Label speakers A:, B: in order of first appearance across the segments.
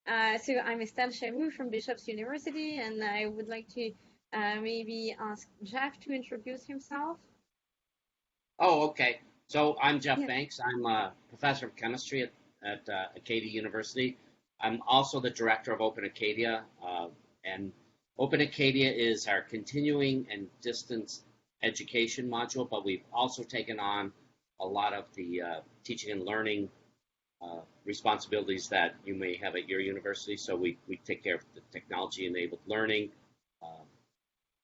A: So I'm Estelle Chamoux from Bishop's University, and I would like to maybe ask Jeff to introduce himself.
B: Oh, okay. So I'm Jeff
A: Yeah.
B: Banks. I'm a professor of chemistry at Acadia University. I'm also the director of Open Acadia, and Open Acadia is our continuing and distance education module, but we've also taken on a lot of the teaching and learning responsibilities that you may have at your university. So we take care of the technology enabled learning uh,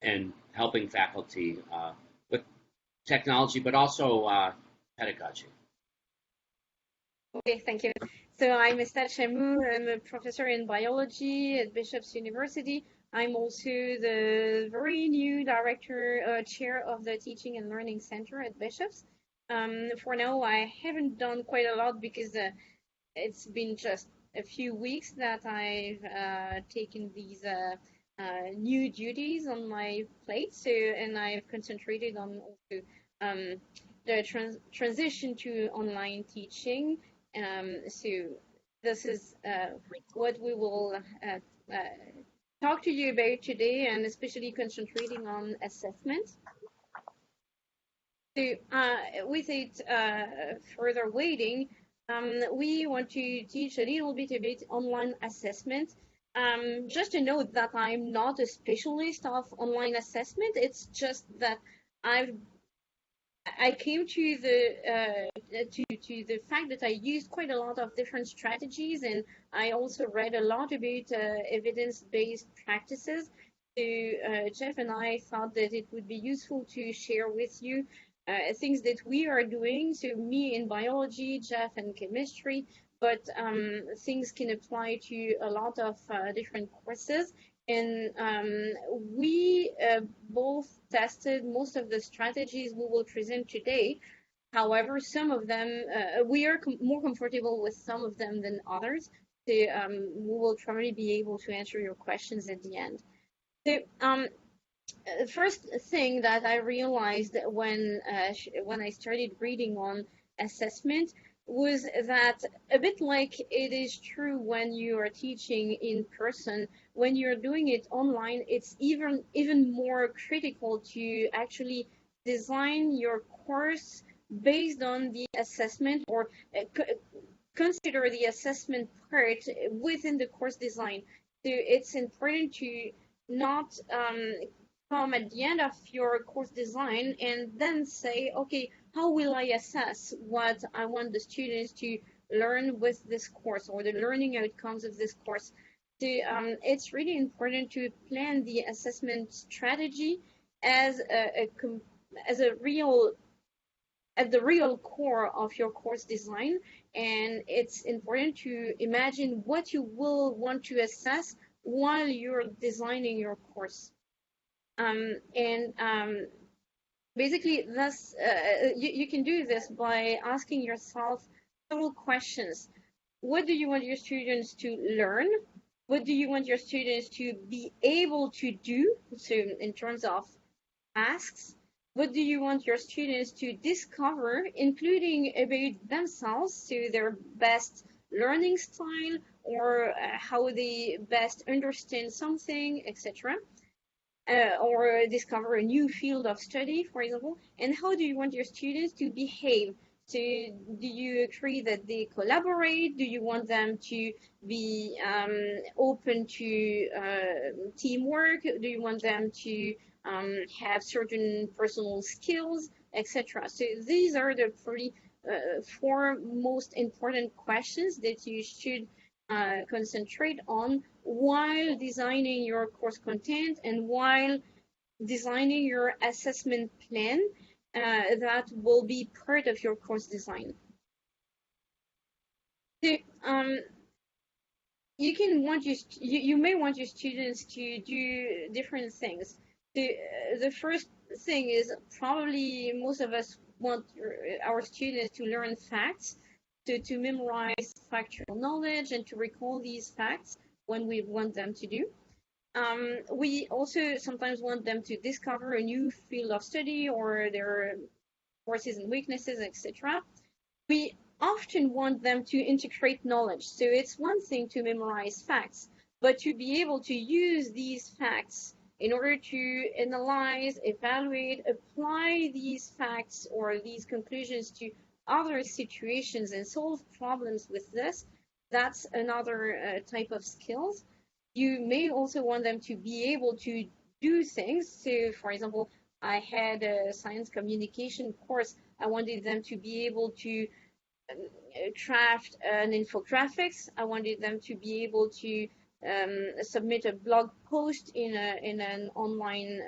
B: and helping faculty with technology, but also pedagogy.
A: Okay, thank you. So I'm Estelle Chamoux. I'm a professor in biology at Bishop's University. I'm also the very new director, chair of the Teaching and Learning Center at Bishop's. For now, I haven't done quite a lot because it's been just a few weeks that I've taken these new duties on my plate. So, and I've concentrated on also the transition to online teaching. So, this is what we will talk to you about today, and especially concentrating on assessment. So, without further waiting, we want to teach a little bit about online assessment. Just to note that I'm not a specialist of online assessment. It's just that I've I came to the fact that I used quite a lot of different strategies, and I also read a lot about evidence-based practices. So Jeff and I thought that it would be useful to share with you things that we are doing. So me in biology, Jeff in chemistry, but things can apply to a lot of different courses. And we both tested most of the strategies we will present today. However, some of them, we are more comfortable with some of them than others. So we will probably be able to answer your questions at the end. So the first thing that I realized when I started reading on assessment was that, a bit like it is true when you are teaching in person, when you're doing it online, it's even more critical to actually design your course based on the assessment, or consider the assessment part within the course design. So it's important to not come at the end of your course design and then say, okay, how will I assess what I want the students to learn with this course, or the learning outcomes of this course? So it's really important to plan the assessment strategy as as a real at the real core of your course design, and it's important to imagine what you will want to assess while you're designing your course. And basically, this you can do this by asking yourself several questions. What do you want your students to learn? What do you want your students to be able to do? So, in terms of tasks, what do you want your students to discover, including about themselves, so their best learning style, or how they best understand something, etc., or discover a new field of study, for example, and how do you want your students to behave? So do you agree that they collaborate? Do you want them to be open to teamwork? Do you want them to have certain personal skills, etc.? So these are the four most important questions that you should concentrate on while designing your course content and while designing your assessment plan that will be part of your course design. So, you may want your students to do different things. The first thing is, probably most of us want our students to learn facts, to memorize factual knowledge and to recall these facts when we want them to do. We also sometimes want them to discover a new field of study or their forces and weaknesses, etc. We often want them to integrate knowledge. So it's one thing to memorize facts, but to be able to use these facts in order to analyze, evaluate, apply these facts or these conclusions to other situations and solve problems with this, that's another type of skills. You may also want them to be able to do things. So, for example, I had a science communication course. I wanted them to be able to craft an infographics. I wanted them to be able to submit a blog post in an online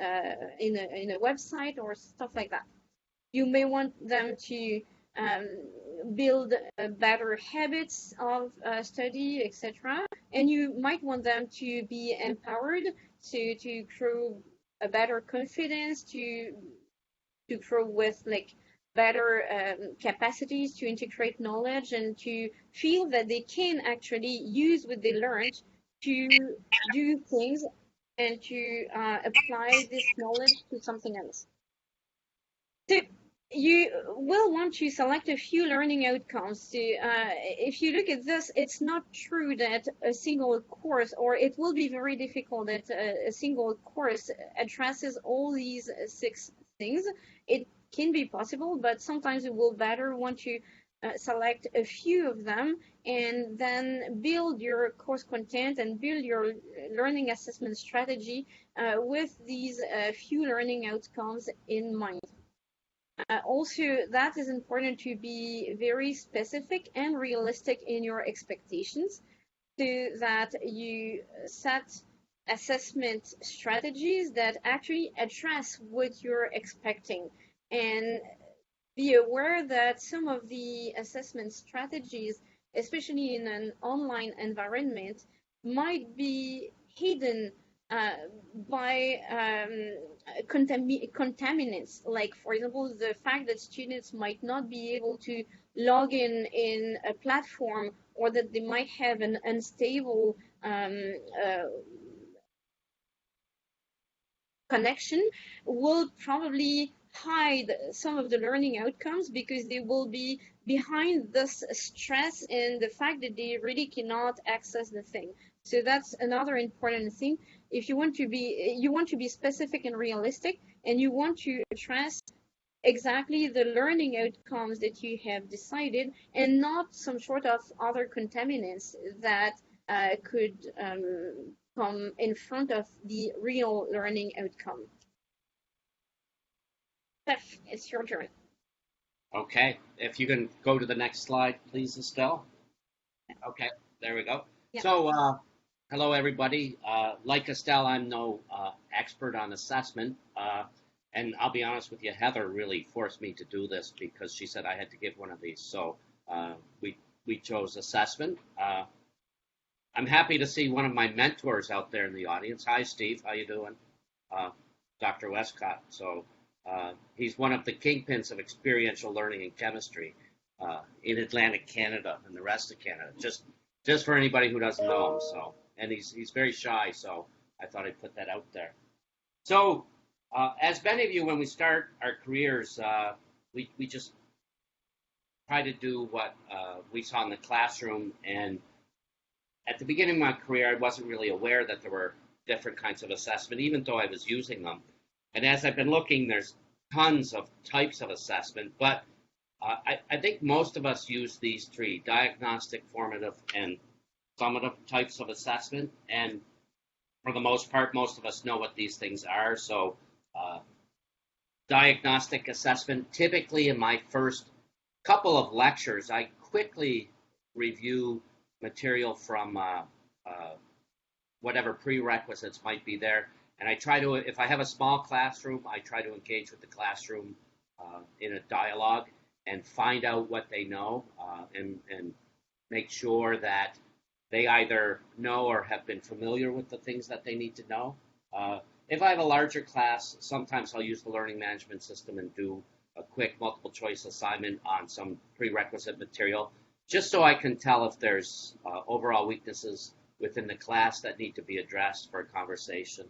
A: in a website or stuff like that. You may want them to um, build better habits of study, etc. And you might want them to be empowered to grow a better confidence, to grow with like better capacities to integrate knowledge and to feel that they can actually use what they learned to do things and to apply this knowledge to something else. So you will want to select a few learning outcomes. So, if you look at this, it's not true that a single course, or it will be very difficult that a single course addresses all these 6 things. It can be possible, but sometimes it will better want to select a few of them and then build your course content and build your learning assessment strategy with these few learning outcomes in mind. Also, that is important to be very specific and realistic in your expectations so that you set assessment strategies that actually address what you're expecting. And be aware that some of the assessment strategies, especially in an online environment, might be hidden uh, by contaminants, like, for example, the fact that students might not be able to log in a platform, or that they might have an unstable connection, will probably hide some of the learning outcomes because they will be behind this stress and the fact that they really cannot access the thing. So that's another important thing. If you want to be specific and realistic, and you want to address exactly the learning outcomes that you have decided, and not some sort of other contaminants that could come in front of the real learning outcome. Steph, it's your turn.
B: Okay, if you can go to the next slide, please, Estelle. Okay, there we go.
A: Yeah.
B: So, hello, everybody. Like Estelle, I'm no expert on assessment. And I'll be honest with you, Heather really forced me to do this because she said I had to give one of these. So we chose assessment. I'm happy to see one of my mentors out there in the audience. Hi, Steve. How you doing? Dr. Westcott. So he's one of the kingpins of experiential learning in chemistry in Atlantic Canada and the rest of Canada. Just for anybody who doesn't know him. So, and he's very shy. So I thought I'd put that out there. So as many of you, when we start our careers, we just try to do what we saw in the classroom. And at the beginning of my career, I wasn't really aware that there were different kinds of assessment, even though I was using them. And as I've been looking, there's tons of types of assessment, but I think most of us use these 3: diagnostic, formative, and summative types of assessment. And for the most part, most of us know what these things are. So diagnostic assessment, typically in my first couple of lectures, I quickly review material from whatever prerequisites might be there. And I try to, if I have a small classroom, I try to engage with the classroom in a dialogue and find out what they know and make sure that they either know or have been familiar with the things that they need to know. If I have a larger class, sometimes I'll use the learning management system and do a quick multiple choice assignment on some prerequisite material, just so I can tell if there's overall weaknesses within the class that need to be addressed for a conversation.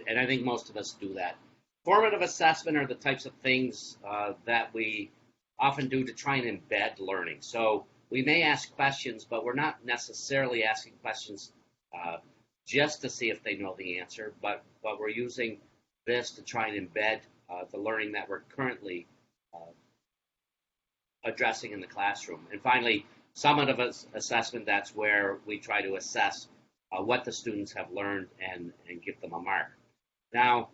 B: And I think most of us do that. Formative assessment are the types of things that we often do to try and embed learning. So we may ask questions, but we're not necessarily asking questions just to see if they know the answer, but we're using this to try and embed the learning that we're currently addressing in the classroom. And finally, summative assessment, that's where we try to assess what the students have learned and give them a mark. Now,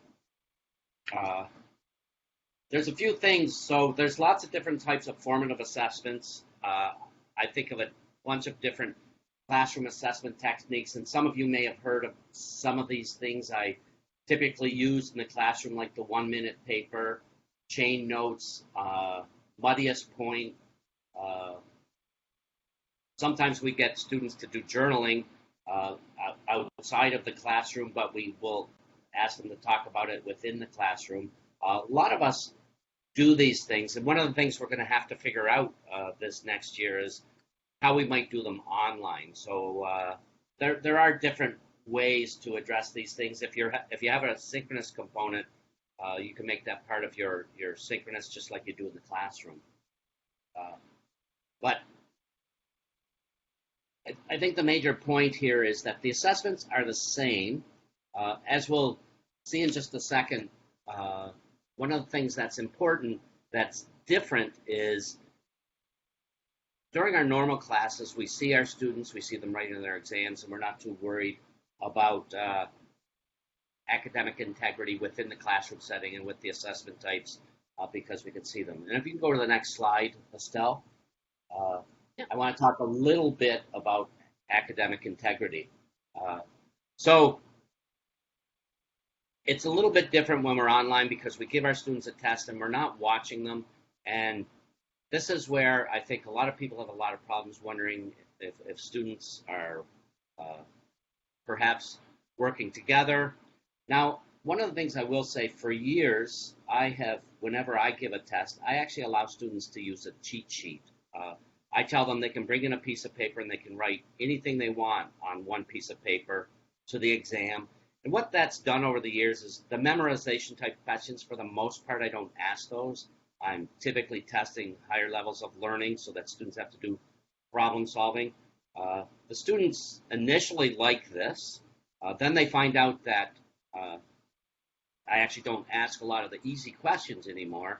B: there's a few things. So there's lots of different types of formative assessments. I think of a bunch of different classroom assessment techniques, and some of you may have heard of some of these things I typically use in the classroom, like the 1-minute paper, chain notes, muddiest point. Sometimes we get students to do journaling outside of the classroom, but we will ask them to talk about it within the classroom. A lot of us do these things, and one of the things we're going to have to figure out this next year is how we might do them online. So there are different ways to address these things. If you have a synchronous component, you can make that part of your synchronous just like you do in the classroom. But I think the major point here is that the assessments are the same. As we'll see in just a second, one of the things that's important that's different is during our normal classes, we see our students, we see them writing their exams, and we're not too worried about academic integrity within the classroom setting and with the assessment types because we can see them. And if you can go to the next slide, Estelle. I want to talk a little bit about academic integrity. So it's a little bit different when we're online because we give our students a test and we're not watching them. And this is where I think a lot of people have a lot of problems wondering if students are perhaps working together. Now, one of the things I will say, for years, whenever I give a test, I actually allow students to use a cheat sheet. I tell them they can bring in a piece of paper and they can write anything they want on one piece of paper to the exam. And what that's done over the years is the memorization type questions, for the most part, I don't ask those. I'm typically testing higher levels of learning so that students have to do problem solving. The students initially like this. Then they find out that I actually don't ask a lot of the easy questions anymore.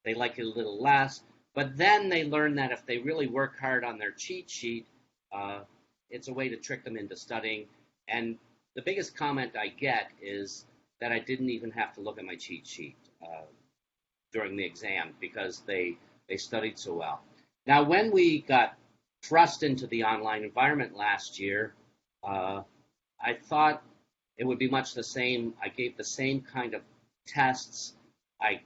B: They like it a little less. But then they learn that if they really work hard on their cheat sheet, it's a way to trick them into studying. And the biggest comment I get is that I didn't even have to look at my cheat sheet during the exam because they studied so well. Now, when we got thrust into the online environment last year, I thought it would be much the same. I gave the same kind of tests. I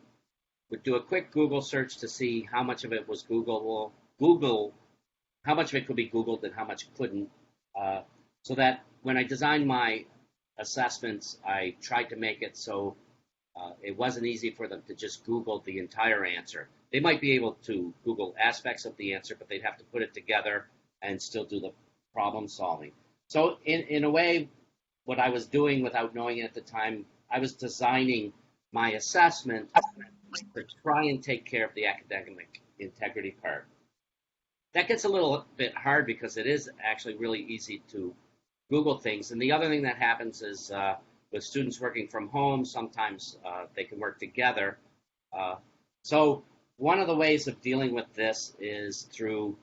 B: would do a quick Google search to see how much of it was Googleable, how much of it could be Googled and how much couldn't, so that when I designed my assessments, I tried to make it so it wasn't easy for them to just Google the entire answer. They might be able to Google aspects of the answer, but they'd have to put it together and still do the problem solving. So in a way, what I was doing without knowing it at the time, I was designing my assessment to try and take care of the academic integrity part. That gets a little bit hard because it is actually really easy to Google things. And the other thing that happens is with students working from home, sometimes they can work together. So one of the ways of dealing with this is through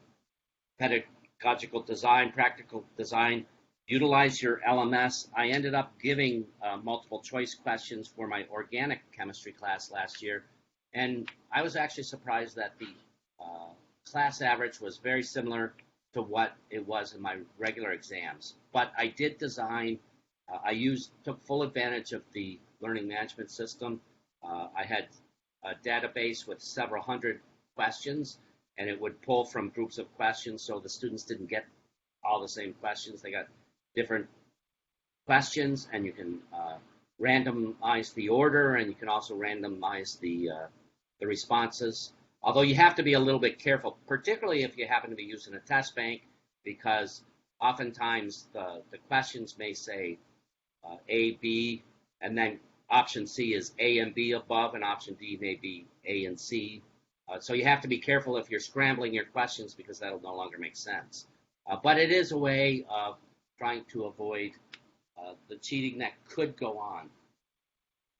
B: pedagogical design, practical design. Utilize your LMS. I ended up giving multiple choice questions for my organic chemistry class last year, and I was actually surprised that the class average was very similar to what it was in my regular exams. But I did design, took full advantage of the learning management system. I had a database with several hundred questions, and it would pull from groups of questions, so the students didn't get all the same questions. They got different questions, and you can randomize the order, and you can also randomize the responses. Although you have to be a little bit careful, particularly if you happen to be using a test bank, because oftentimes the questions may say A, B, and then option C is A and B above, and option D may be A and C So you have to be careful if you're scrambling your questions because that'll no longer make sense. But it is a way of trying to avoid the cheating that could go on.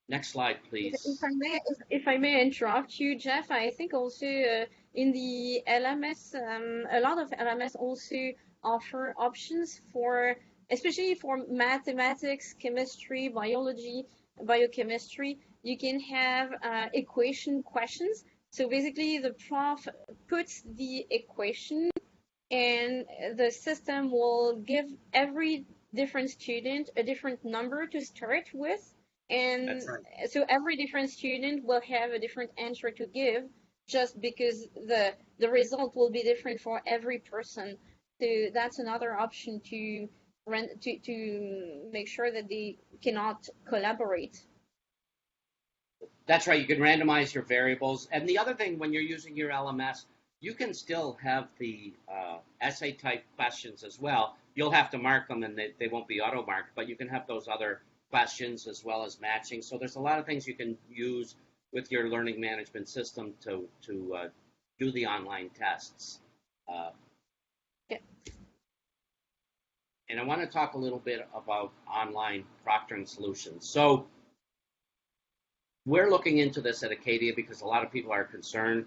B: Next slide, please.
A: If I may interrupt you, Jeff, I think also in the LMS, a lot of LMS also offer options for, especially for mathematics, chemistry, biology, biochemistry. You can have equation questions. So basically, the prof puts the equation, and the system will give every different student a different number to start with, and
B: That's right.
A: so every different student will have a different answer to give, just because the result will be different for every person. So that's another option to make sure that they cannot collaborate.
B: That's right. You can randomize your variables. And the other thing, when you're using your LMS, you can still have the essay type questions as well. You'll have to mark them and they won't be auto marked, but you can have those other questions as well as matching. So there's a lot of things you can use with your learning management system to do the online tests.
A: Yeah.
B: And I want to talk a little bit about online proctoring solutions. So we're looking into this at Acadia because a lot of people are concerned.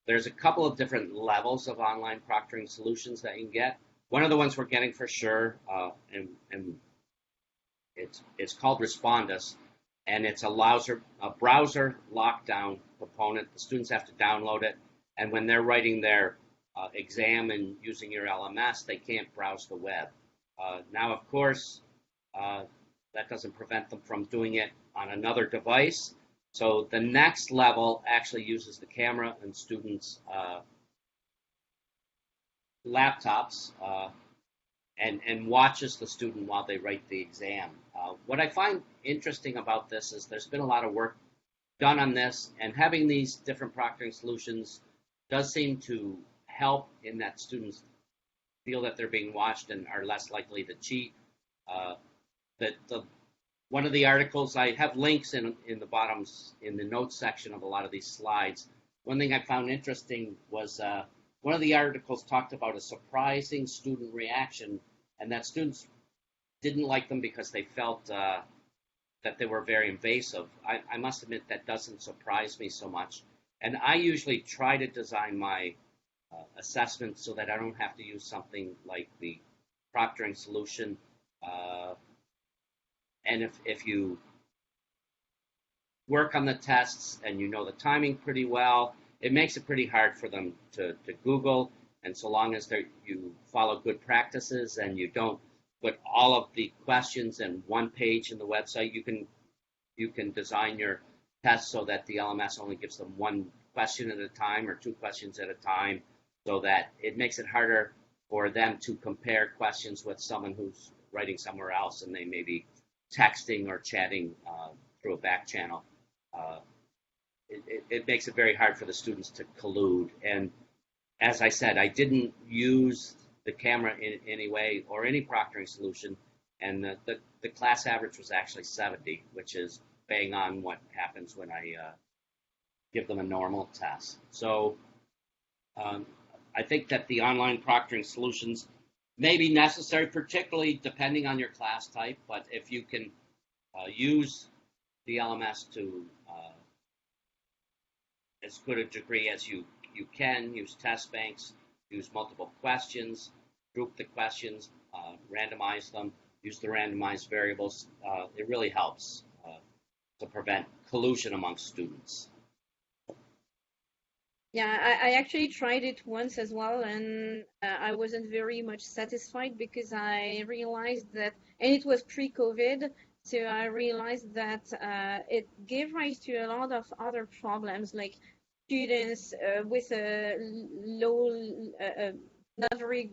B: There's a couple of different levels of online proctoring solutions that you can get. One of the ones we're getting for sure, and it's called Respondus, and it's a browser lockdown component. The students have to download it, and when they're writing their exam and using your LMS, they can't browse the web. Now, of course, that doesn't prevent them from doing it on another device. So the next level actually uses the camera and students' laptops and watches the student while they write the exam. What I find interesting about this is there's been a lot of work done on this, and having these different proctoring solutions does seem to help in that students feel that they're being watched and are less likely to cheat. One of the articles, I have links in the bottoms, in the notes section of a lot of these slides. One thing I found interesting was one of the articles talked about a surprising student reaction, and that students didn't like them because they felt that they were very invasive. I must admit that doesn't surprise me so much. And I usually try to design my assessment so that I don't have to use something like the proctoring solution. And if you work on the tests and you know the timing pretty well, it makes it pretty hard for them to Google. And so long as you follow good practices and you don't put all of the questions in one page in the website, you can design your test so that the LMS only gives them one question at a time or two questions at a time, so that it makes it harder for them to compare questions with someone who's writing somewhere else and they may be texting or chatting through a back channel. It makes it very hard for the students to collude. And as I said, I didn't use the camera in any way or any proctoring solution, and the class average was actually 70, which is bang on what happens when I give them a normal test. So I think that the online proctoring solutions may be necessary, particularly depending on your class type, but if you can use the LMS to as good a degree as you can, use test banks, use multiple questions, group the questions, randomize them, use the randomized variables, it really helps to prevent collusion amongst students.
A: Yeah, I actually tried it once as well, and I wasn't very much satisfied because I realized that, and it was pre-COVID, so I realized that it gave rise to a lot of other problems, like students with a low, not very,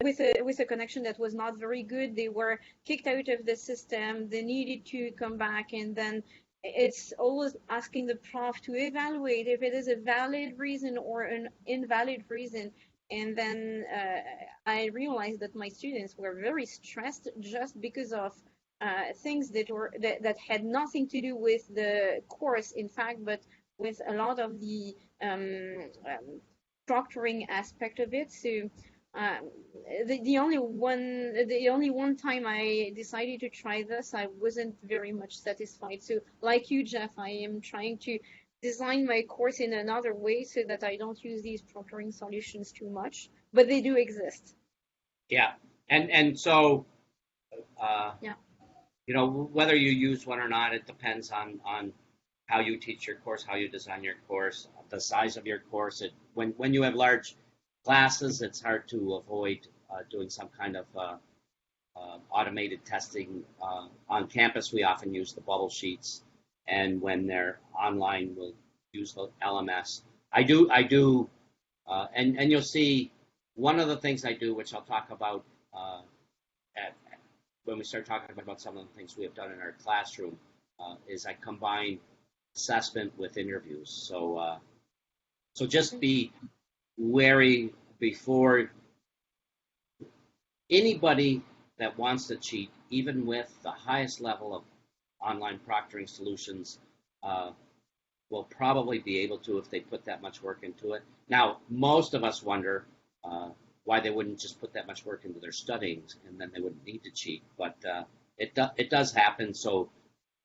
A: with a connection that was not very good. They were kicked out of the system. They needed to come back, and then it's always asking the prof to evaluate if it is a valid reason or an invalid reason. And then I realized that my students were very stressed just because of things that had nothing to do with the course, in fact, but with a lot of the proctoring aspect of it. So um, the only one time I decided to try this, I wasn't very much satisfied. So like you, Jeff, I am trying to design my course in another way so that I don't use these proctoring solutions too much, but they do exist.
B: Yeah, and so
A: Yeah.
B: whether you use one or not, it depends on how you teach your course, how you design your course, the size of your course. When you have large classes, it's hard to avoid doing some kind of automated testing. On campus, we often use the bubble sheets, and when they're online, we'll use the LMS. I do, and you'll see one of the things I do, which I'll talk about at, when we start talking about some of the things we have done in our classroom, is I combine assessment with interviews. So just be wary before anybody that wants to cheat, even with the highest level of online proctoring solutions, uh, will probably be able to if they put that much work into it. Now, most of us wonder why they wouldn't just put that much work into their studying, and then they wouldn't need to cheat. But it does happen, so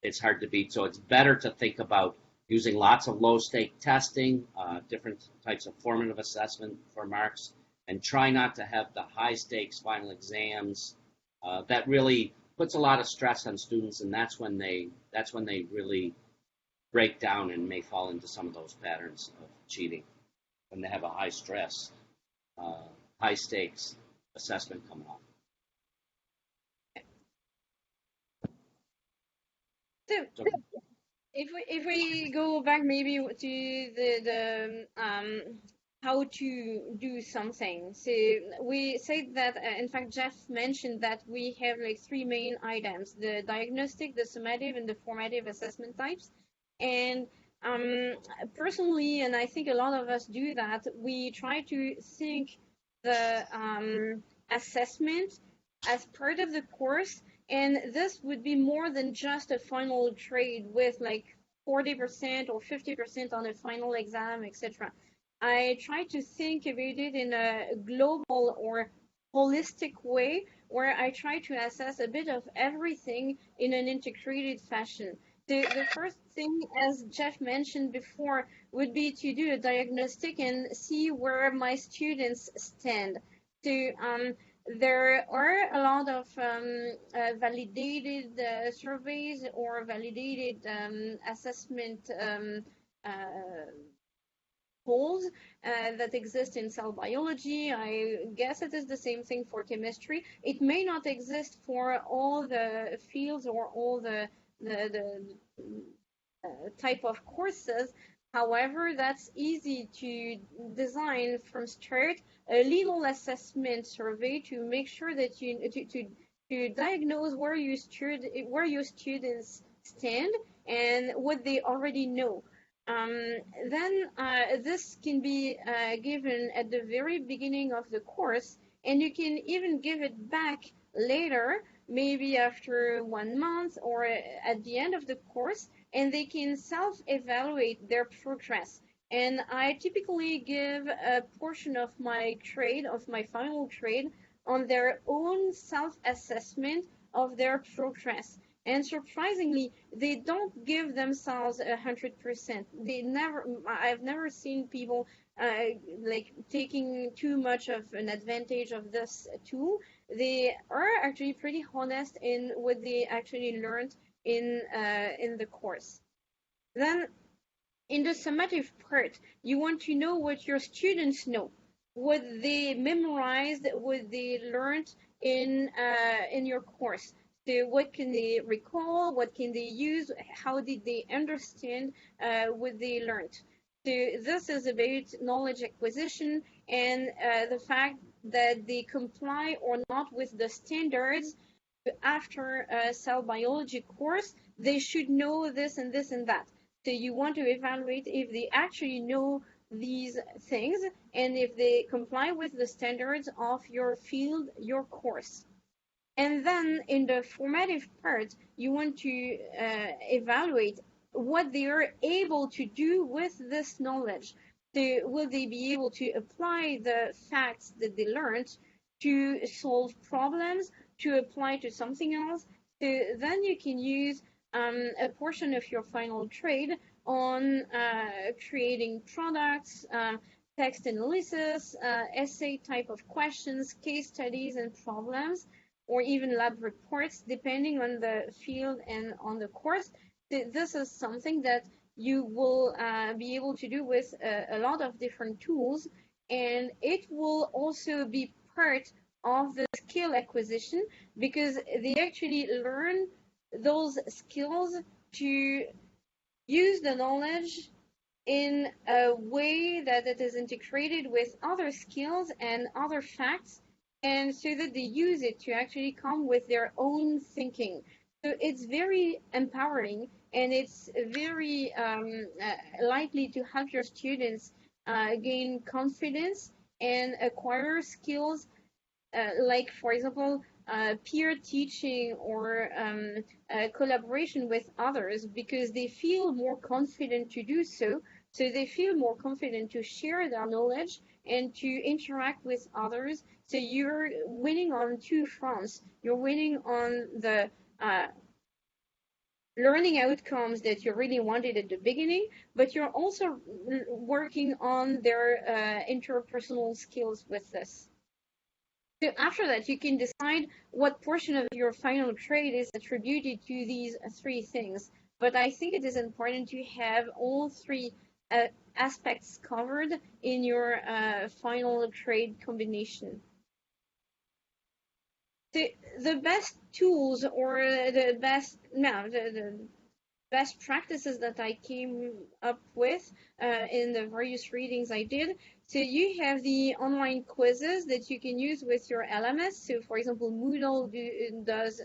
B: it's hard to beat. So it's better to think about using lots of low-stake testing, different types of formative assessment for marks, and try not to have the high-stakes final exams. That really puts a lot of stress on students, and that's when they really break down and may fall into some of those patterns of cheating when they have a high stress, uh, high stakes assessment coming up.
A: So
B: So
A: if we go back maybe to the how to do something. So we said that in fact Jeff mentioned that we have like three main items: the diagnostic, the summative, and the formative assessment types. And um, personally, and I think a lot of us do that, we try to think the assessment as part of the course, and this would be more than just a final grade with like 40% or 50% on a final exam, etc. I try to think about it in a global or holistic way where I try to assess a bit of everything in an integrated fashion. The first thing, as Jeff mentioned before, would be to do a diagnostic and see where my students stand. To There are a lot of validated surveys or validated assessment uh, polls that exist in cell biology. I guess it is the same thing for chemistry. It may not exist for all the fields or all the type of courses. However, that's easy to design from start a little assessment survey to make sure that to diagnose where your students stand and what they already know. Um, then this can be given at the very beginning of the course, and you can even give it back later, maybe after 1 month or at the end of the course, and they can self-evaluate their progress. And I typically give a portion of my grade, of my final grade, on their own self-assessment of their progress. And surprisingly, they don't give themselves 100%. I've never seen people like taking too much of an advantage of this tool. They are actually pretty honest in what they actually learned in the course. Then in the summative part, you want to know what your students know, what they memorized, what they learned in your course. So what can they recall? What can they use? How did they understand what they learned? So this is about knowledge acquisition and the fact that they comply or not with the standards after a cell biology course. They should know this and this and that. So you want to evaluate if they actually know these things and if they comply with the standards of your field, your course. And then in the formative part, you want to evaluate what they are able to do with this knowledge. So will they be able to apply the facts that they learned to solve problems, to apply to something else? So then you can use a portion of your final trade on creating products, text analysis, essay type of questions, case studies and problems, or even lab reports, depending on the field and on the course. This is something that you will be able to do with a lot of different tools, and it will also be part of the skill acquisition because they actually learn those skills to use the knowledge in a way that it is integrated with other skills and other facts, and so that they use it to actually come with their own thinking. So it's very empowering, and it's very likely to help your students gain confidence and acquire skills like, for example, peer teaching or collaboration with others, because they feel more confident to do so. So they feel more confident to share their knowledge and to interact with others. So you're winning on two fronts. You're winning on the learning outcomes that you really wanted at the beginning, but you're also working on their interpersonal skills with this. So after that, you can decide what portion of your final trade is attributed to these three things. But I think it is important to have all three aspects covered in your final trade combination. The best tools or the best, no, the best practices that I came up with in the various readings I did. So you have the online quizzes that you can use with your LMS. So for example, Moodle does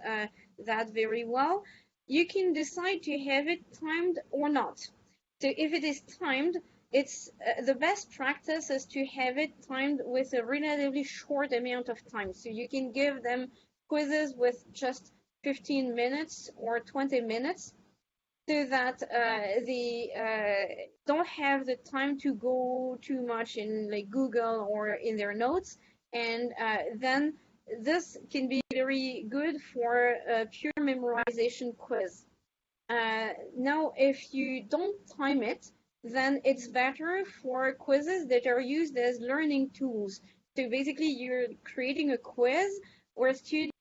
A: that very well. You can decide to have it timed or not. So if it is timed, it's the best practice is to have it timed with a relatively short amount of time. So you can give them quizzes with just 15 minutes or 20 minutes, so that they don't have the time to go too much in like Google or in their notes, and then this can be very good for a pure memorization quiz. Now, if you don't time it, then it's better for quizzes that are used as learning tools. So basically, you're creating a quiz where students,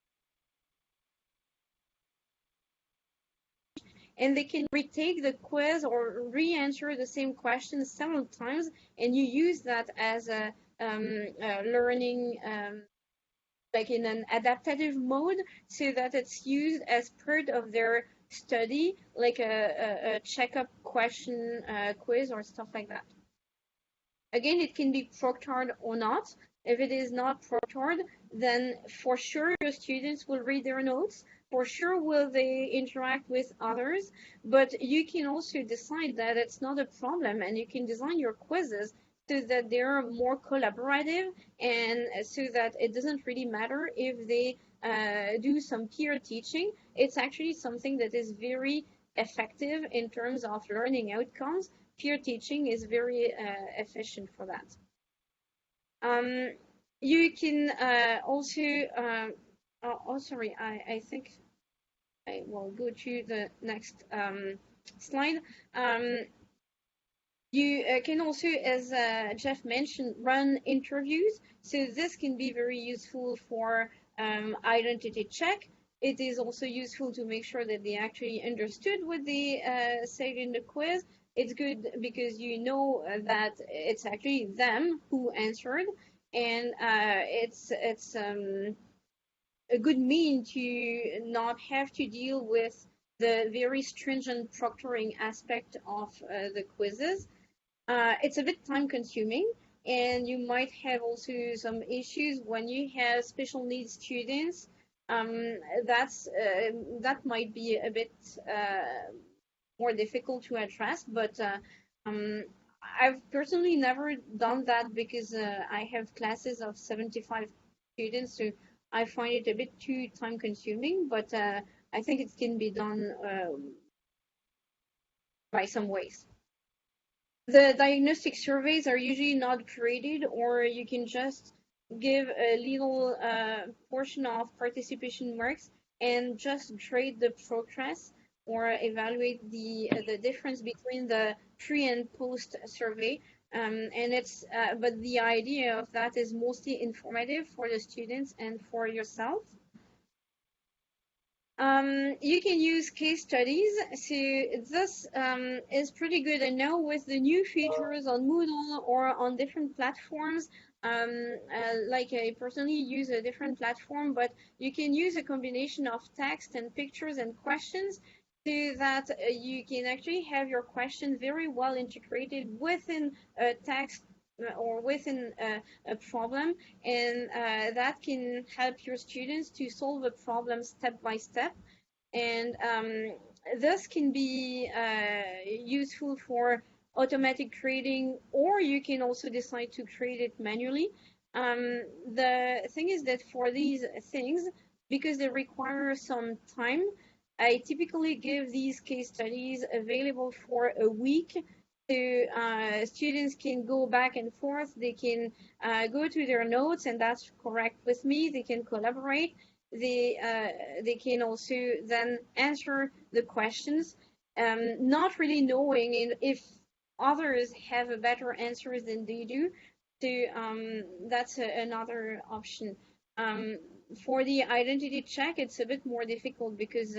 A: and they can retake the quiz or re-answer the same question several times, and you use that as a learning, like in an adaptive mode, so that it's used as part of their study, like a checkup question quiz or stuff like that. Again, it can be proctored or not. If it is not proctored, then for sure your students will read their notes. For sure will they interact with others, but you can also decide that it's not a problem, and you can design your quizzes so that they're more collaborative, and so that it doesn't really matter if they do some peer teaching. It's actually something that is very effective in terms of learning outcomes. Peer teaching is very efficient for that. You can also, oh, sorry, I think I will go to the next slide. You can also, as Jeff mentioned, run interviews. So this can be very useful for identity check. It is also useful to make sure that they actually understood what they said in the quiz. It's good because you know that it's actually them who answered, and it's a good mean to not have to deal with the very stringent proctoring aspect of the quizzes. It's a bit time consuming, and you might have also some issues when you have special needs students. That might be a bit more difficult to address, but I've personally never done that because I have classes of 75 students, so I find it a bit too time consuming, but I think it can be done by some ways. The diagnostic surveys are usually not graded, or you can just give a little portion of participation marks and just grade the progress or evaluate the difference between the pre and post survey. And it's but the idea of that is mostly informative for the students and for yourself. You can use case studies. So this is pretty good. And now with the new features on Moodle or on different platforms, like I personally use a different platform, but you can use a combination of text and pictures and questions so that you can actually have your question very well integrated within a text or within a problem, and that can help your students to solve a problem step by step. And this can be useful for automatic grading, or you can also decide to grade it manually. The thing is that for these things, because they require some time, I typically give these case studies available for a week, so students can go back and forth. They can go to their notes, and that's correct with me. They can collaborate. They can also then answer the questions, not really knowing if others have a better answers than they do. So that's another option. For the identity check, it's a bit more difficult because,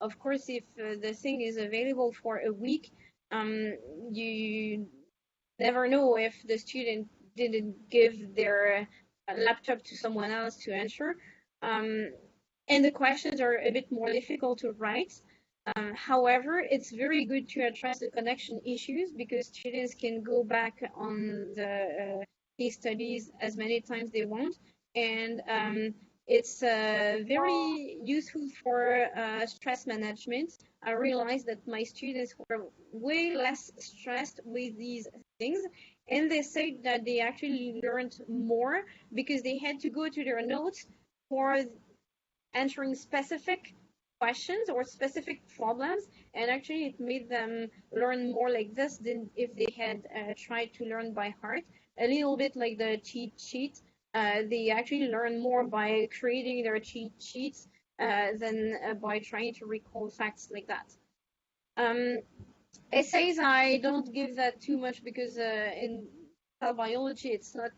A: of course, if the thing is available for a week, you never know if the student didn't give their laptop to someone else to answer. And the questions are a bit more difficult to write. However, it's very good to address the connection issues because students can go back on the case studies as many times they want. And it's very useful for stress management. I realized that my students were way less stressed with these things, and they said that they actually learned more because they had to go to their notes for answering specific questions or specific problems, and actually it made them learn more like this than if they had tried to learn by heart. A little bit like the cheat sheet. They actually learn more by creating their cheat sheets than by trying to recall facts like that. Essays, I don't give that too much because in cell biology, it's not.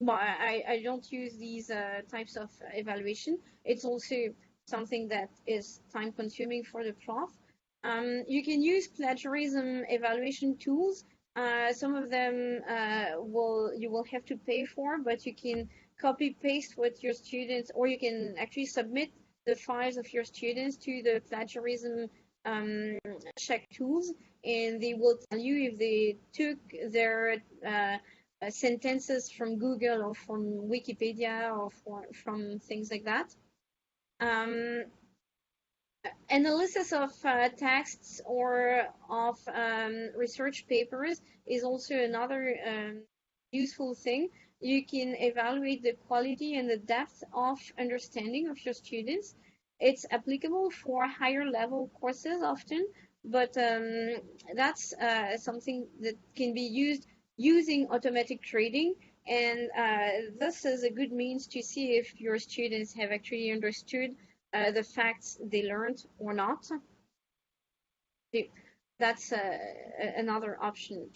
A: I don't use these types of evaluation. It's also something that is time consuming for the prof. You can use plagiarism evaluation tools. Some of them you will have to pay for, but you can copy paste what your students, or you can actually submit the files of your students to the plagiarism check tools, and they will tell you if they took their sentences from Google or from Wikipedia or from things like that. Analysis of texts or of research papers is also another useful thing. You can evaluate the quality and the depth of understanding of your students. It's applicable for higher level courses often, but that's something that can be used using automatic grading, and this is a good means to see if your students have actually understood the facts they learned or not. That's another option.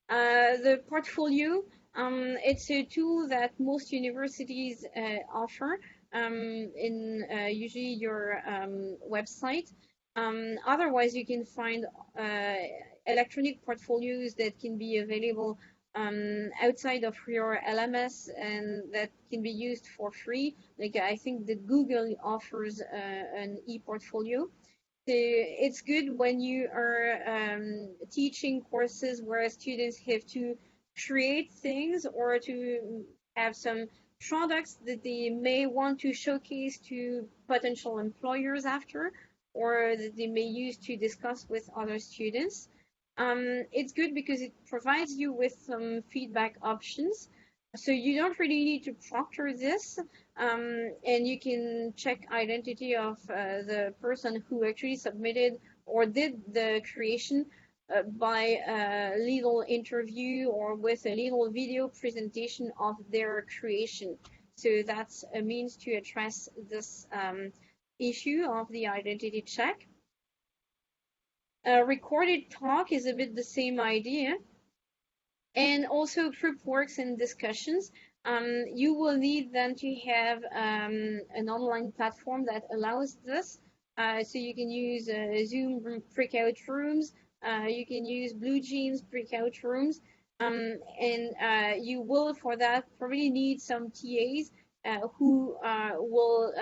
A: The portfolio, it's a tool that most universities offer in usually your website. Otherwise, you can find electronic portfolios that can be available outside of your LMS and that can be used for free. Like I think that Google offers an e-portfolio. So it's good when you are teaching courses where students have to create things or to have some products that they may want to showcase to potential employers after, or that they may use to discuss with other students. It's good because it provides you with some feedback options. So you don't really need to proctor this, and you can check identity of the person who actually submitted or did the creation by a little interview or with a little video presentation of their creation. So that's a means to address this issue of the identity check. Recorded talk is a bit the same idea. And also group works and discussions. You will need then to have an online platform that allows this. So you can use Zoom breakout rooms. You can use Blue Jeans breakout rooms. And you will, for that, probably need some TAs who will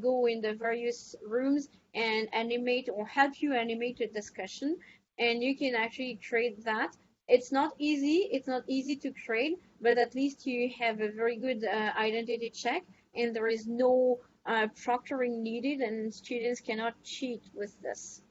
A: go in the various rooms and animate or help you animate a discussion. And you can actually create that. It's not easy. It's not easy to create, but at least you have a very good identity check, and there is no proctoring needed, and students cannot cheat with this.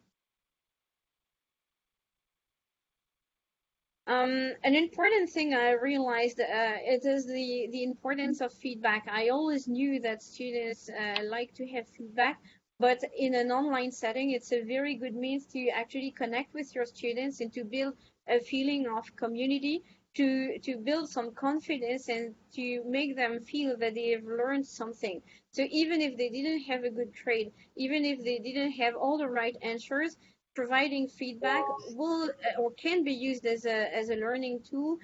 A: An important thing I realized it is the importance of feedback. I always knew that students like to have feedback, but in an online setting, it's a very good means to actually connect with your students and to build a feeling of community, to build some confidence and to make them feel that they have learned something. So even if they didn't have a good grade, even if they didn't have all the right answers, providing feedback will or can be used as a learning tool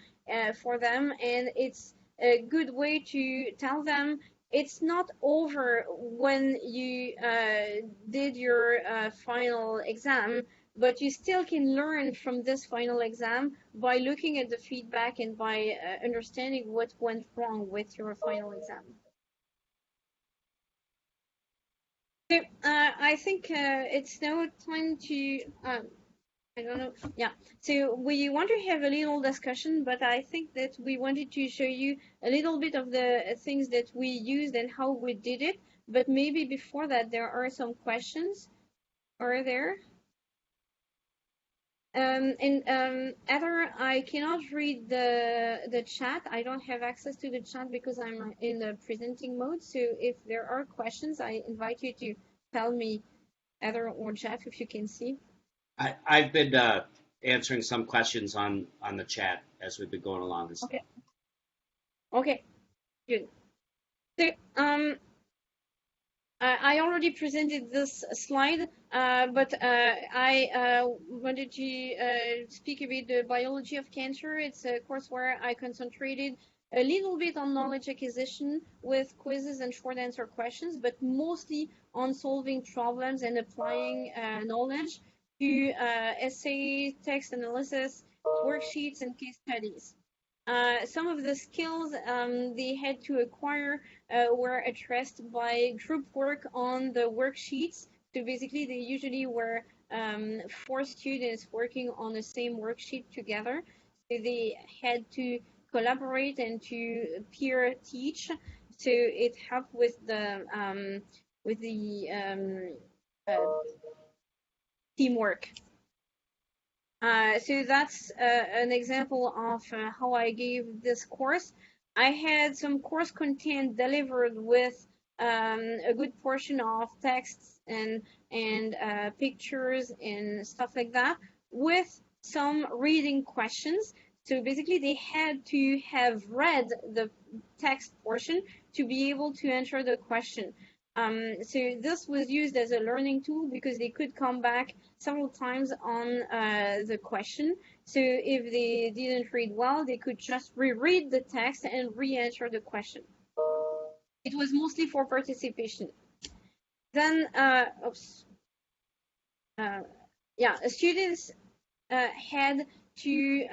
A: for them, and it's a good way to tell them it's not over when you did your final exam, but you still can learn from this final exam by looking at the feedback and by understanding what went wrong with your final exam. So I think it's now time to I don't know. Yeah. So we want to have a little discussion, but I think that we wanted to show you a little bit of the things that we used and how we did it. But maybe before that, there are some questions. Are there? Heather, I cannot read the chat. I don't have access to the chat because I'm in the presenting mode. So if there are questions, I invite you to tell me, Heather or Jeff, if you can see.
B: I've been answering some questions on the chat as we've been going along.
A: Okay. Okay. Good. So I already presented this slide, but I wanted to speak about the biology of cancer. It's a course where I concentrated a little bit on knowledge acquisition with quizzes and short answer questions, but mostly on solving problems and applying knowledge to essay, text analysis, worksheets, and case studies. Some of the skills they had to acquire were addressed by group work on the worksheets. So basically, they usually were 4 students working on the same worksheet together. So they had to collaborate and to peer teach. So it helped with the teamwork. So that's an example of how I gave this course. I had some course content delivered with a good portion of texts and pictures and stuff like that, with some reading questions. So basically, they had to have read the text portion to be able to answer the question. So this was used as a learning tool because they could come back several times on the question. So if they didn't read well, they could just reread the text and re-answer the question. It was mostly for participation. Then, students had to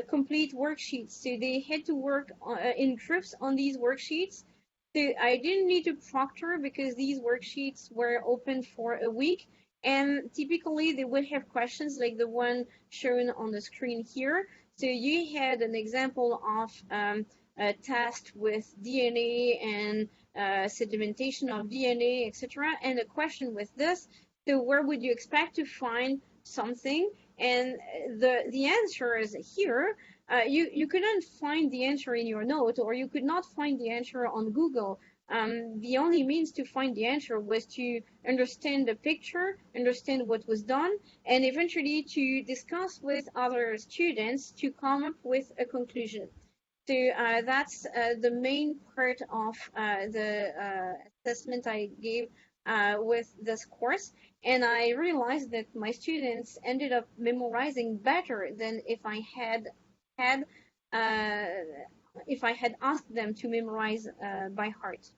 A: complete worksheets. So they had to work in groups on these worksheets. So I didn't need to proctor because these worksheets were open for a week. And typically they would have questions like the one shown on the screen here. So you had an example of a task with DNA and sedimentation of DNA, etc., and a question with this. So where would you expect to find something? And the answer is here. You couldn't find the answer in your note, or you could not find the answer on Google. The only means to find the answer was to understand the picture, understand what was done, and eventually to discuss with other students to come up with a conclusion. So that's the main part of the assessment I gave with this course. And I realized that my students ended up memorizing better than had if I had asked them to memorize by heart.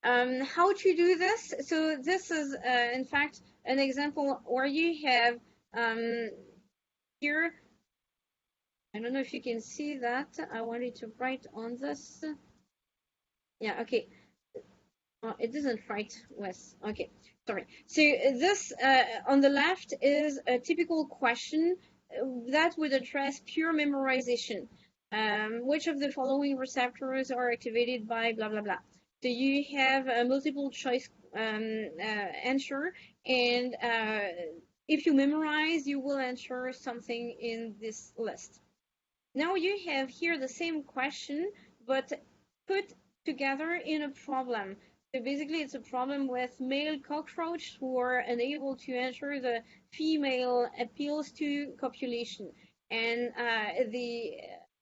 A: How to do this? So this is, in fact, an example where you have here. I don't know if you can see that. I wanted to write on this. Yeah, okay. It doesn't write with. Okay, sorry. So this on the left is a typical question that would address pure memorization. Which of the following receptors are activated by blah blah blah? So you have a multiple choice answer, and if you memorize, you will answer something in this list. Now you have here the same question, but put together in a problem. So basically, it's a problem with male cockroach who are unable to ensure the female appeals to copulation. And they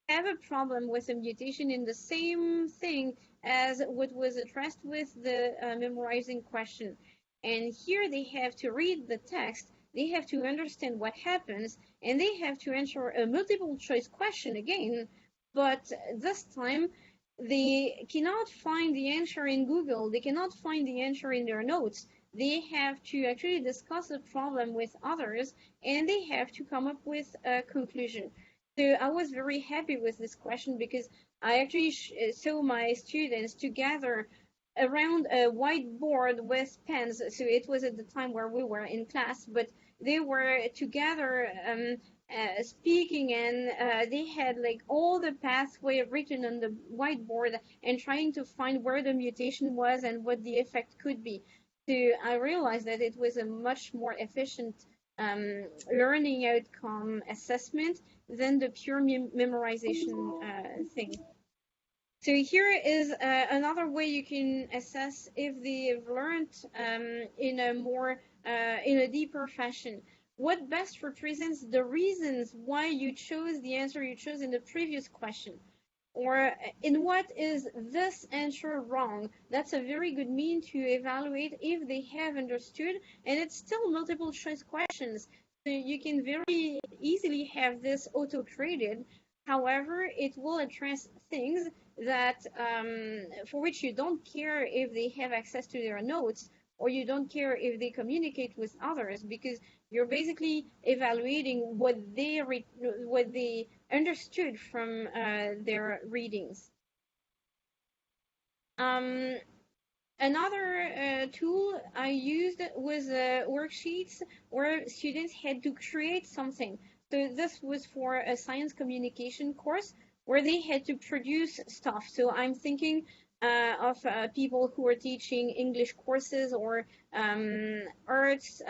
A: have a problem with a mutation in the same thing as what was addressed with the memorizing question. And here they have to read the text, they have to understand what happens, and they have to answer a multiple choice question again, but this time they cannot find the answer in Google, they cannot find the answer in their notes. They have to actually discuss the problem with others, and they have to come up with a conclusion. So I was very happy with this question because I actually saw my students together around a whiteboard with pens. So it was at the time where we were in class, but they were together speaking, and they had like all the pathway written on the whiteboard and trying to find where the mutation was and what the effect could be. So I realized that it was a much more efficient learning outcome assessment than the pure memorization thing. So here is another way you can assess if they've learned in a more in a deeper fashion. What best represents the reasons why you chose the answer you chose in the previous question? Or in what is this answer wrong? That's a very good mean to evaluate if they have understood, and it's still multiple choice questions. So you can very easily have this auto-created. However, it will address things that for which you don't care if they have access to their notes, or you don't care if they communicate with others, because you're basically evaluating what they understood from their readings. Another tool I used was worksheets where students had to create something. So this was for a science communication course where they had to produce stuff. So I'm thinking of people who are teaching English courses or arts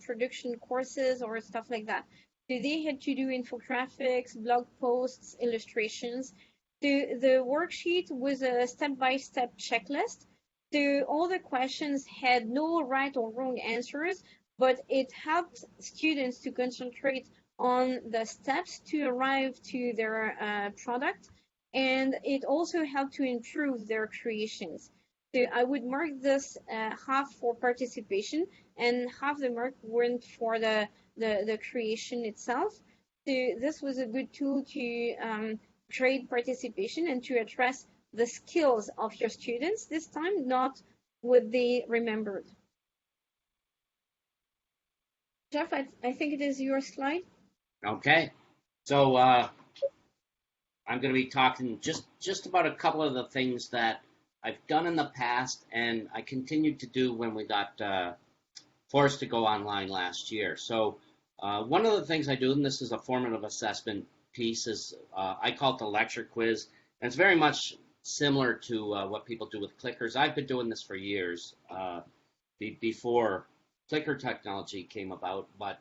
A: production courses or stuff like that. So they had to do infographics, blog posts, illustrations. The worksheet was a step-by-step checklist. So all the questions had no right or wrong answers, but it helped students to concentrate on the steps to arrive to their product, and it also helped to improve their creations. So I would mark this half for participation, and half the mark went for the creation itself. So this was a good tool to trade participation and to address the skills of your students this time, not what they remembered. Jeff, I think it is your slide.
B: Okay. So I'm going to be talking just about a couple of the things that I've done in the past and I continued to do when we got forced to go online last year. So one of the things I do, and this is a formative assessment piece, is I call it the lecture quiz. And it's very much similar to what people do with clickers. I've been doing this for years before clicker technology came about. But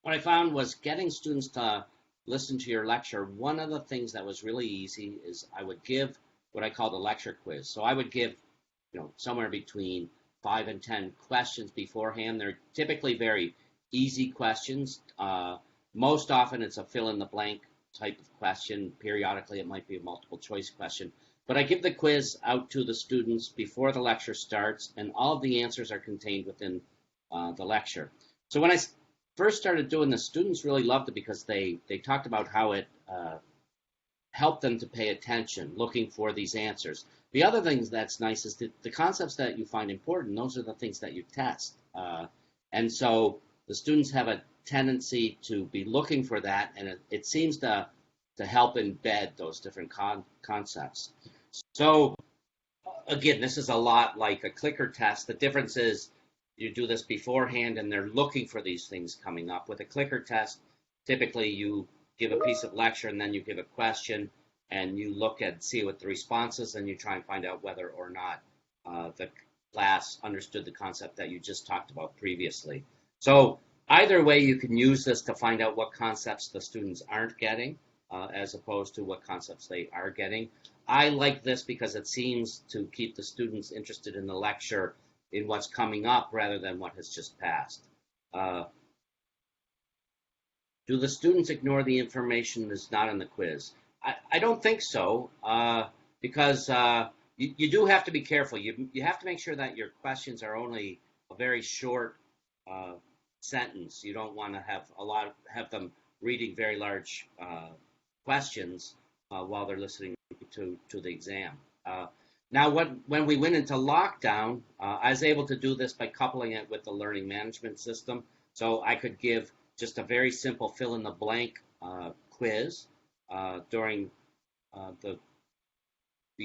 B: what I found was getting students to listen to your lecture, one of the things that was really easy is I would give what I call the lecture quiz. So I would give, somewhere between 5 and 10 questions beforehand. They're typically very easy questions. Most often it's a fill in the blank type of question. Periodically it might be a multiple choice question. But I give the quiz out to the students before the lecture starts, and all of the answers are contained within the lecture. So when I first started doing this, students really loved it because they talked about how it helped them to pay attention, looking for these answers. The other thing that's nice is that the concepts that you find important, those are the things that you test. And so the students have a tendency to be looking for that, and it seems to help embed those different concepts. So again, this is a lot like a clicker test. The difference is you do this beforehand and they're looking for these things coming up. With a clicker test, typically you give a piece of lecture and then you give a question and you look and see what the response is, and you try and find out whether or not the class understood the concept that you just talked about previously. So either way, you can use this to find out what concepts the students aren't getting as opposed to what concepts they are getting. I like this because it seems to keep the students interested in the lecture, in what's coming up, rather than what has just passed. Do the students ignore the information that's not in the quiz? I don't think so, because you do have to be careful. You have to make sure that your questions are only a very short sentence. You don't want to have them reading very large questions while they're listening to the exam. Now, when we went into lockdown, I was able to do this by coupling it with the learning management system. So I could give just a very simple fill-in-the-blank quiz during the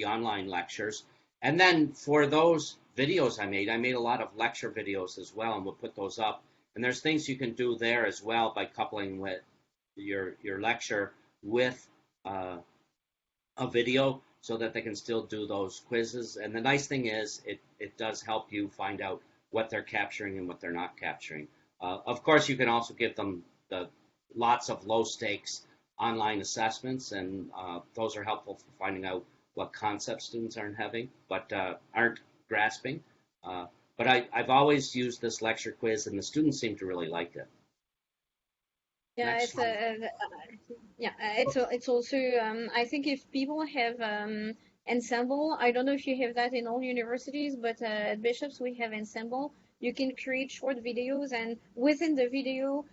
B: online lectures. And then for those videos I made a lot of lecture videos as well, and we'll put those up. And there's things you can do there as well by coupling with your lecture with a video, so that they can still do those quizzes. And the nice thing is it does help you find out what they're capturing and what they're not capturing. Of course, you can also give them lots of low stakes online assessments, and those are helpful for finding out what concepts students aren't grasping. But I've always used this lecture quiz, and the students seem to really like it.
A: Yeah, it's also I think if people have ensemble, I don't know if you have that in all universities, but at Bishops we have ensemble. You can create short videos, and within the video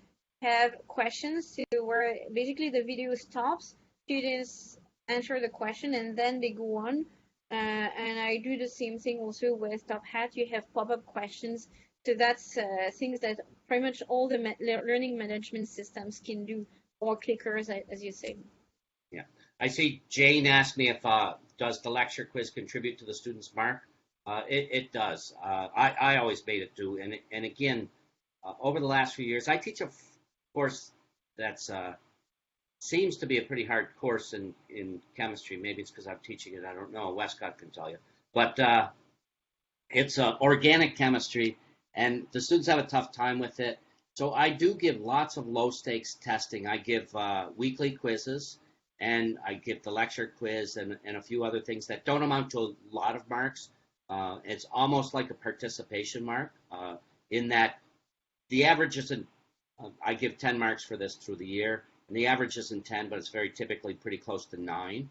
A: have questions to where basically the video stops, students answer the question, and then they go on. And I do the same thing also with Top Hat. You have pop-up questions. So that's things that pretty much all the learning management systems can do, or clickers, as you say.
B: Yeah. I see Jane asked me if does the lecture quiz contribute to the students' mark? It does. I always made it do. And again, over the last few years, I teach a course that's seems to be a pretty hard course in chemistry. Maybe it's because I'm teaching it. I don't know. Westcott can tell you. But it's organic chemistry, and the students have a tough time with it. So I do give lots of low-stakes testing. I give weekly quizzes, and I give the lecture quiz and a few other things that don't amount to a lot of marks. It's almost like a participation mark in that the average isn't, I give 10 marks for this through the year, and the average isn't 10, but it's very typically pretty close to 9.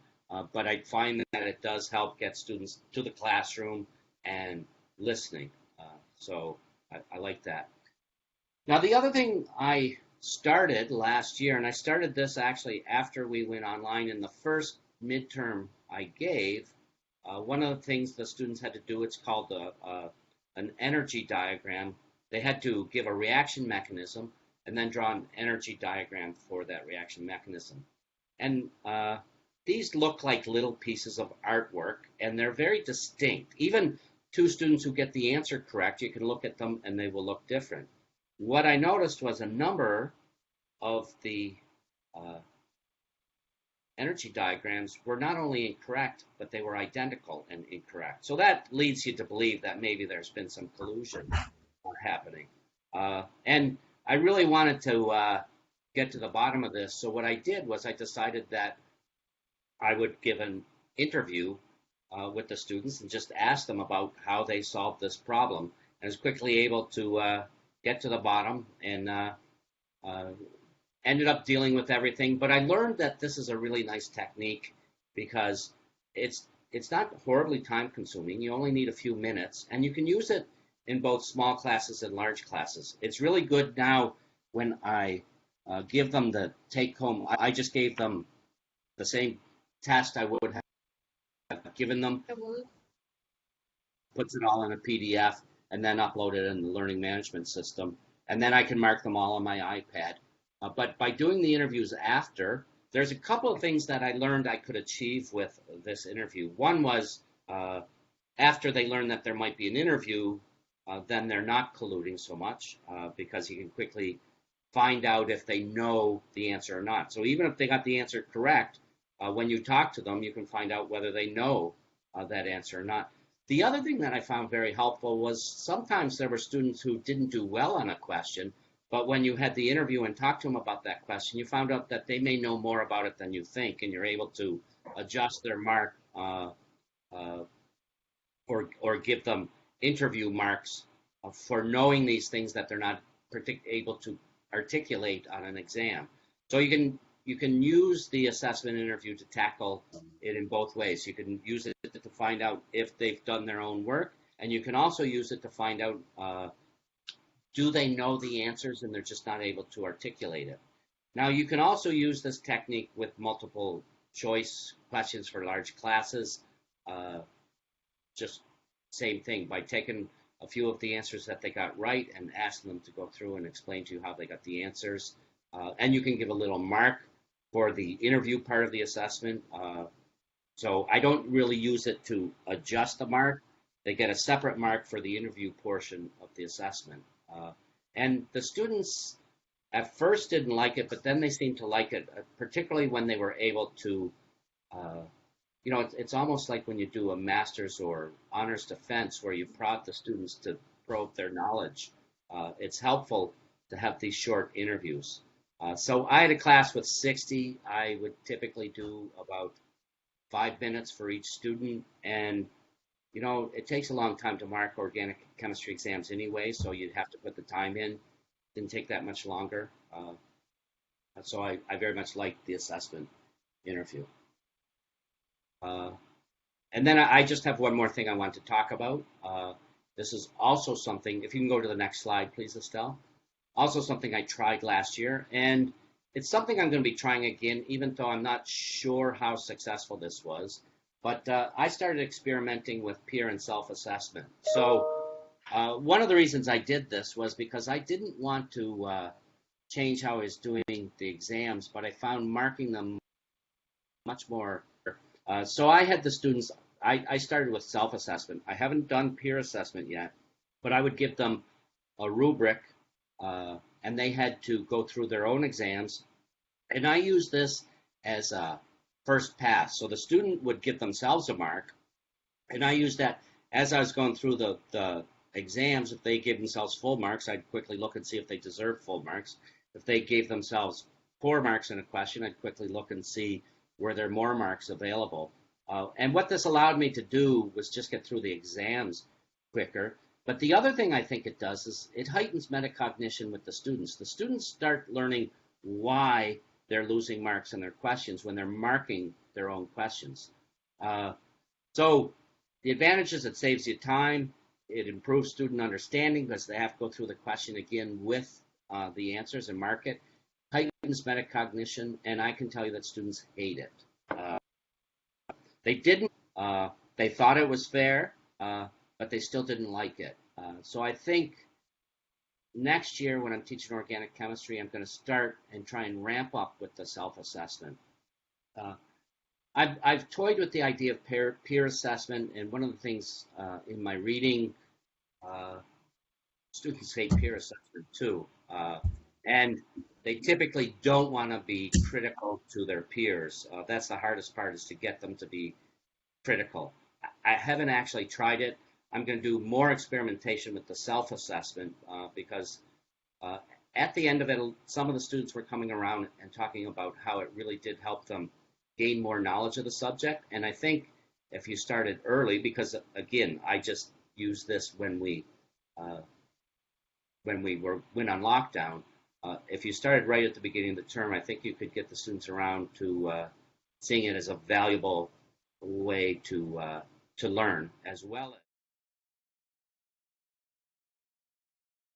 B: But I find that it does help get students to the classroom and listening. So I like that. Now, the other thing I started last year, and I started this actually after we went online, in the first midterm I gave, one of the things the students had to do, it's called an energy diagram. They had to give a reaction mechanism and then draw an energy diagram for that reaction mechanism. And these look like little pieces of artwork, and they're very distinct. Even two students who get the answer correct, you can look at them and they will look different. What I noticed was a number of the energy diagrams were not only incorrect, but they were identical and incorrect. So that leads you to believe that maybe there's been some collusion happening. And I really wanted to get to the bottom of this. So what I did was I decided that I would give an interview with the students and just ask them about how they solved this problem. And was quickly able to get to the bottom and uh, ended up dealing with everything. But I learned that this is a really nice technique because it's not horribly time consuming. You only need a few minutes, and you can use it in both small classes and large classes. It's really good now when I give them the take home. I just gave them the same test I would have given them, puts it all in a PDF, and then upload it in the learning management system. And then I can mark them all on my iPad. But by doing the interviews after, there's a couple of things that I learned I could achieve with this interview. One was after they learn that there might be an interview, then they're not colluding so much because you can quickly find out if they know the answer or not. So even if they got the answer correct, when you talk to them, you can find out whether they know that answer or not. The other thing that I found very helpful was sometimes there were students who didn't do well on a question, but when you had the interview and talked to them about that question, you found out that they may know more about it than you think, and you're able to adjust their mark or give them interview marks for knowing these things that they're not able to articulate on an exam. So you can use the assessment interview to tackle it in both ways. You can use it to find out if they've done their own work, and you can also use it to find out do they know the answers and they're just not able to articulate it. Now, you can also use this technique with multiple choice questions for large classes. Just same thing, by taking a few of the answers that they got right and asking them to go through and explain to you how they got the answers. And you can give a little mark for the interview part of the assessment. So I don't really use it to adjust the mark. They get a separate mark for the interview portion of the assessment. And the students at first didn't like it, but then they seemed to like it, particularly when they were able to, it's almost like when you do a master's or honors defense where you prod the students to probe their knowledge. It's helpful to have these short interviews. So I had a class with 60. I would typically do about 5 minutes for each student. And, it takes a long time to mark organic chemistry exams anyway, so you'd have to put the time in. Didn't take that much longer. So I very much liked the assessment interview. And then I just have one more thing I want to talk about. This is also something, if you can go to the next slide, please, Estelle. Also something I tried last year, and it's something I'm going to be trying again, even though I'm not sure how successful this was. But I started experimenting with peer and self-assessment. So one of the reasons I did this was because I didn't want to change how I was doing the exams, but I found marking them much more. So I had the students, I started with self-assessment. I haven't done peer assessment yet, but I would give them a rubric, and they had to go through their own exams. And I use this as a first pass. So the student would give themselves a mark, and I used that as I was going through the exams. If they gave themselves full marks, I'd quickly look and see if they deserved full marks. If they gave themselves 4 marks in a question, I'd quickly look and see were there more marks available. And what this allowed me to do was just get through the exams quicker. But the other thing I think it does is it heightens metacognition with the students. The students start learning why they're losing marks in their questions when they're marking their own questions. So the advantage is it saves you time. It improves student understanding because they have to go through the question again with the answers and mark it. Heightens metacognition, and I can tell you that students hate it. They didn't. They thought it was fair, but they still didn't like it. So I think next year when I'm teaching organic chemistry, I'm going to start and try and ramp up with the self-assessment. I've toyed with the idea of peer assessment, and one of the things in my reading, students hate peer assessment too. And they typically don't want to be critical to their peers. That's the hardest part, is to get them to be critical. I haven't actually tried it. I'm going to do more experimentation with the self-assessment because at the end of it, some of the students were coming around and talking about how it really did help them gain more knowledge of the subject. And I think if you started early, because again, I just used this when we went on lockdown. If you started right at the beginning of the term, I think you could get the students around to seeing it as a valuable way to learn, as well as